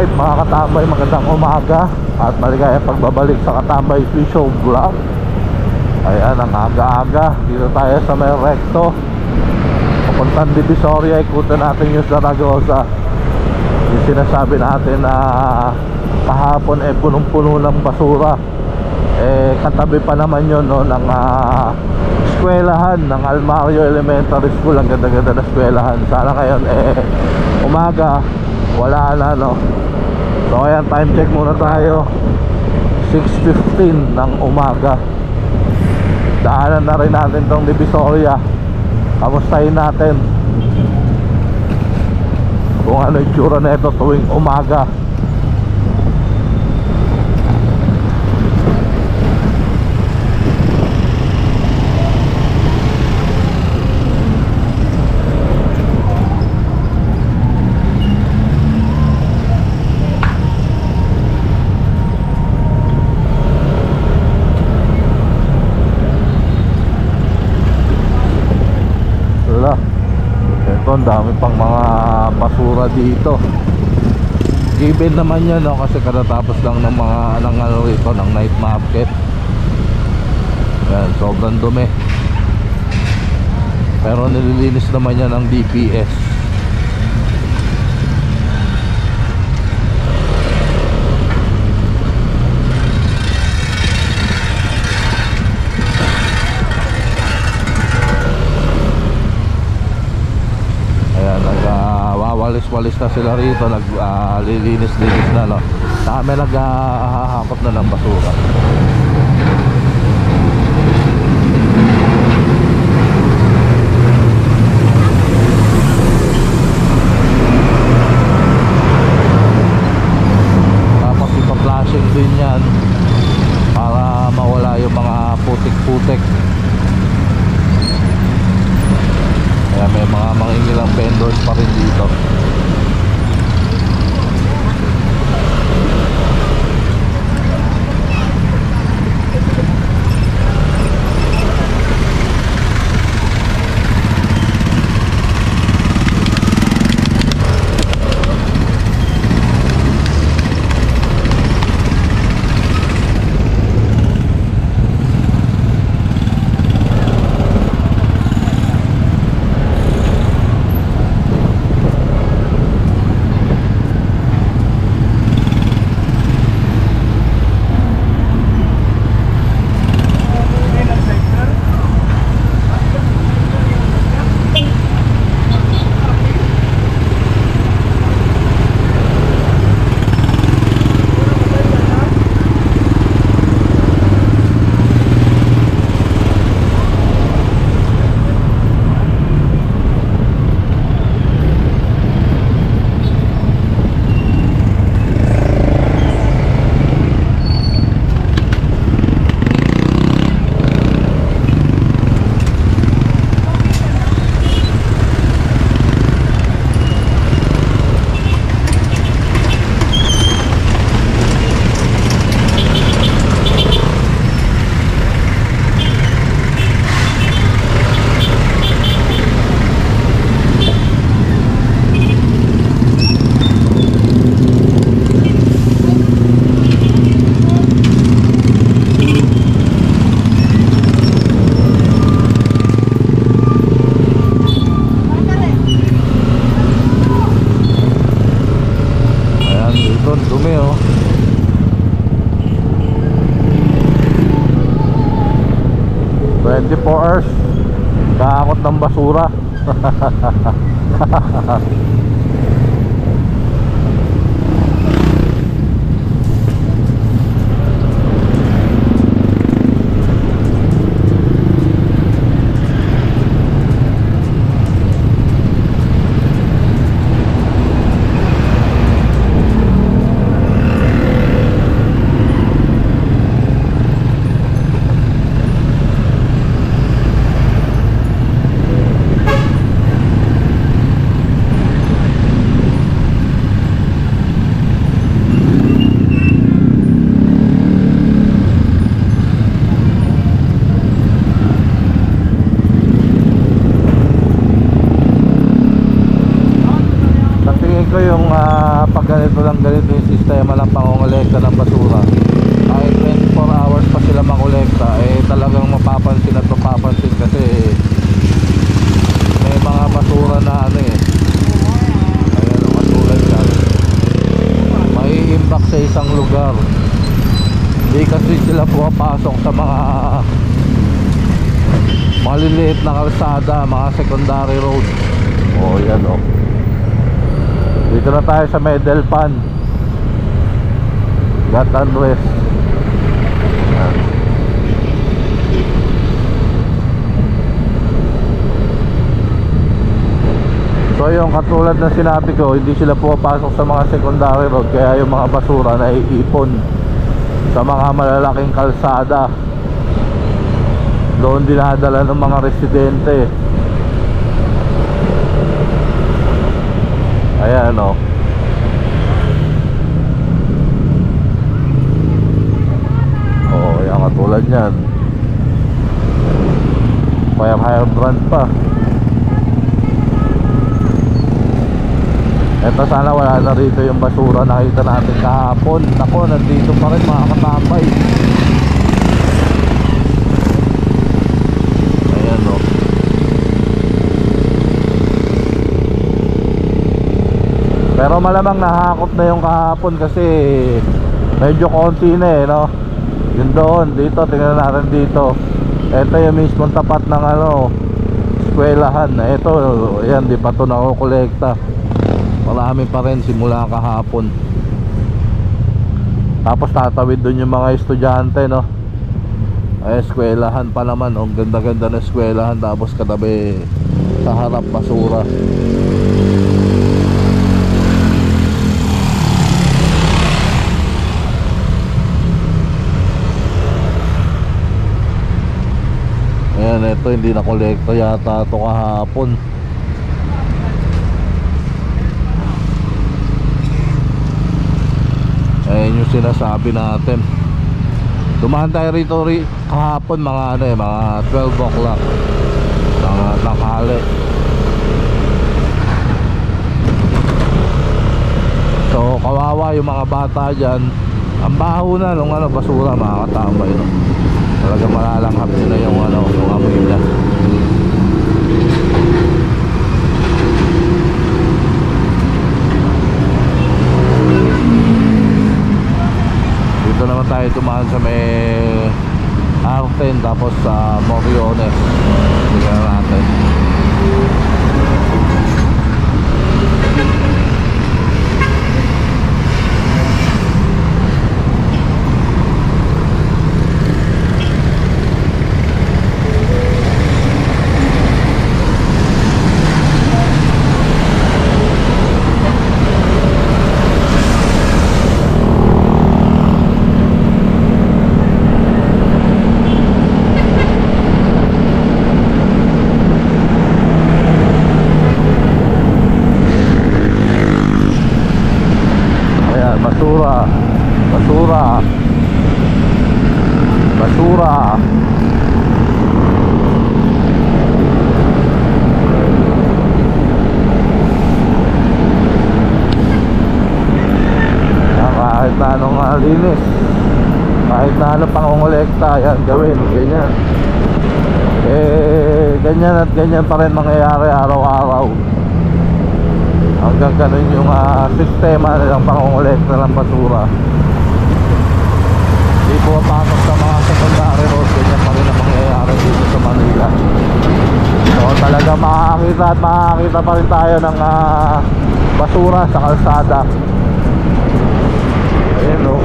Alright mga katambay, magandang umaga at maligayang pagbabalik sa Katambay Official Vlog. Ayan, ang aga-aga dito tayo sa may recto papuntang Divisoria. Ikutan natin yung Zaragoza. Yung sinasabi natin na kahapon punong-puno ng basura. Katabi pa naman yun no, ng eskwelahan ng Almario Elementary School. Ang ganda-ganda na eskwelahan. Sana ngayon umaga wala na no. So ayan, time check muna tayo, 6:15 ng umaga. Daanan na rin natin tong Divisoria. Kamustahin natin kung ano yung tsura na ito tuwing umaga. Ito, ang dami pang mga basura dito. Given naman yan no, kasi katatapos lang ng mga ano ito, ng night market. Yan, sobrang dumi. Pero nililinis naman yan ng DPS. Walis na sila rito, naglilinis-linis na no. Kami naghahakot na ng basura. Tapos ipa-flashing din yan para mawala yung mga putik-putik. Kaya may mga mangingilang vendors pa rin dito. Dumi oh. "24 hours kakot ng basura." yung pag ganito yung sistema ng pangongolekta ng basura, kahit 24 hours pa sila makolekta, eh talagang mapapansin at mapapansin kasi may mga basura na ano eh. Ayan o, katulad yan, may impact sa isang lugar. Hindi kasi sila pumapasok sa mga maliliit na kalsada, mga secondary road. O yan o, dito na tayo sa Medelpan, Gat and West. So yung katulad na sinabi ko, hindi sila pumapasok sa mga secondary road, kaya yung mga basura na iipon sa mga malalaking kalsada, doon dinadala ng mga residente. Ayan o. Oh, yan katulad yan. Fire brand pa. Eto, sana wala na rito yung basura nakita natin kahapon. Nako, nandito pa rin mga katambay. Ayan o. Pero malamang nahakot na yung kahapon kasi medyo konti na eh, no? Yun doon, dito, tingnan natin dito. Ito yung mismong tapat ng ano, eskwelahan. Ito, ayan, di pa ito nakukolekta. Marami pa rin simula kahapon. Tapos tatawid doon yung mga estudyante, no? Ay, eskwelahan pa naman, oh. Ganda-ganda na eskwelahan. Tapos katabi sa harap basura. Ayan, ito hindi na kolekta yata ito kahapon. Ayan yung sinasabi natin. Dumaan tayo rito kahapon mga ano eh, mga 12 o'clock, mga tanghali. So kawawa yung mga bata dyan. Ang baho na nung ano, basura, mga katambay, no? Talaga malalanghap nila yung ano, yung amoy nila. Dito naman tayo tumahan sa may Arten, tapos sa Moriones. Tingnan natin. Basura. Kahit na anong linis, kahit na anong pangongolekta, yan gawin, ganyan. Ganyan at ganyan pa rin mangyayari araw-araw. Hanggang ganun yung sistema nilang pangongolekta ng basura. Hindi pumapasok sa mga secondary road, ganyan pa rin ang mangyayari dito sa Manila. So talaga makakita at makakita pa rin tayo ng basura sa kalsada. Ayan o.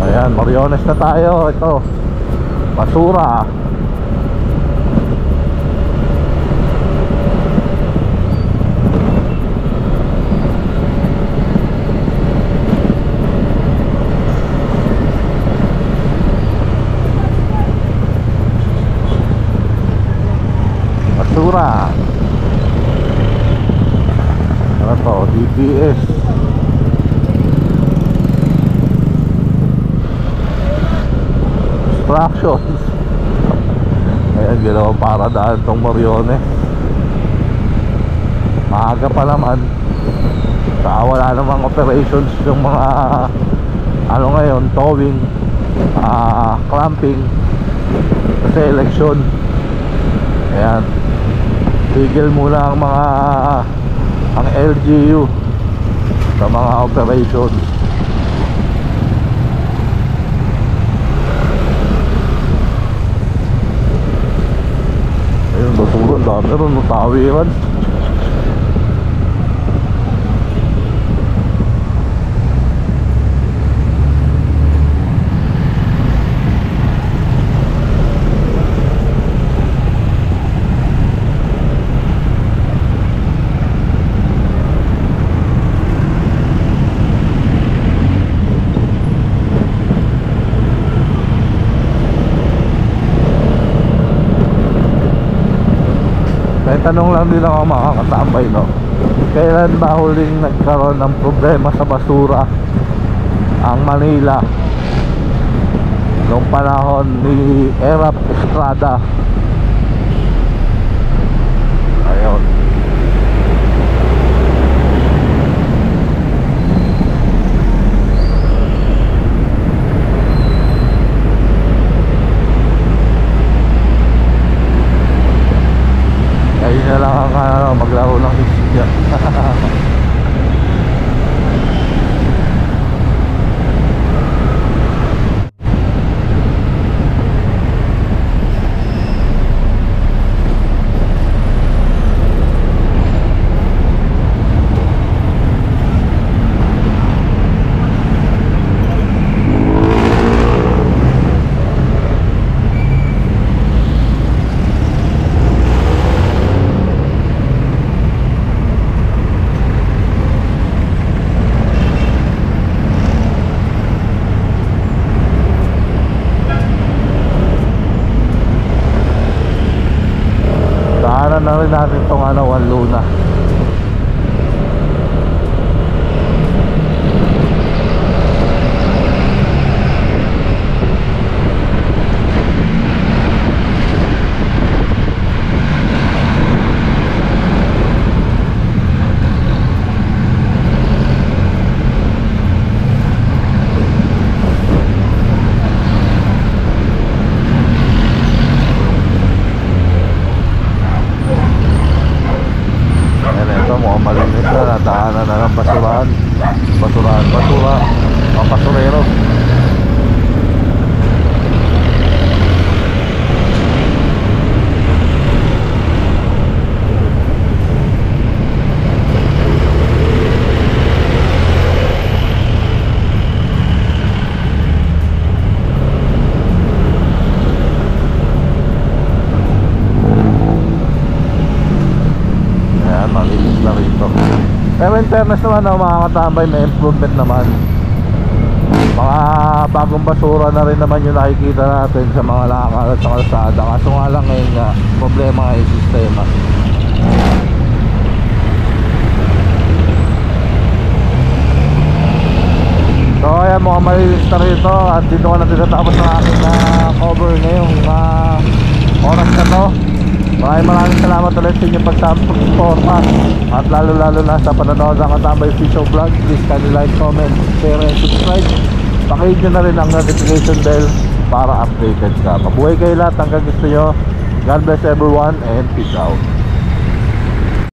Ayan, Moriones na tayo. Ito, basura. basura. Ano to? DPS. Distractions. Ayan, ginawang paradaan tong Moriones. Maaga pa naman. Saka wala namang operations yung mga ano ngayon, towing, clamping, kasi election. Ayan, tigil muna ang LGU sa mga operations. Ayun, tutulog dami rin, natawiran. May tanong lang din ako mga katambay, no? Kailan ba huling nagkaroon ng problema sa basura ang Manila? Noong panahon ni Erap Estrada. Ayun. Ayun na lang ang maglaro ng isya. Daanan na rin natin itong Juan Luna. Malinis na, nadaanan na ng basura, mga basurero. Malinis na rito. Pero in fairness naman, mga katambay, may improvement naman. Mga bagong basura na rin naman yung nakikita natin sa mga nakakalat sa kalsada. Kaso nga lang ngayon nga, problema nga yung sistema. So ayan, mga malinis na rito. At dito ko na tinatapos ng aking cover ngayong oras na to. Maraming salamat ulit sa inyong pagsuporta. At lalo na sa panonood ng Katambay Official Vlog. Please kindly like, comment, share, and subscribe. Pakihit nyo na rin ang notification bell para updated ka. Mabuhay kayo lahat hanggang gusto nyo. God bless everyone and peace out.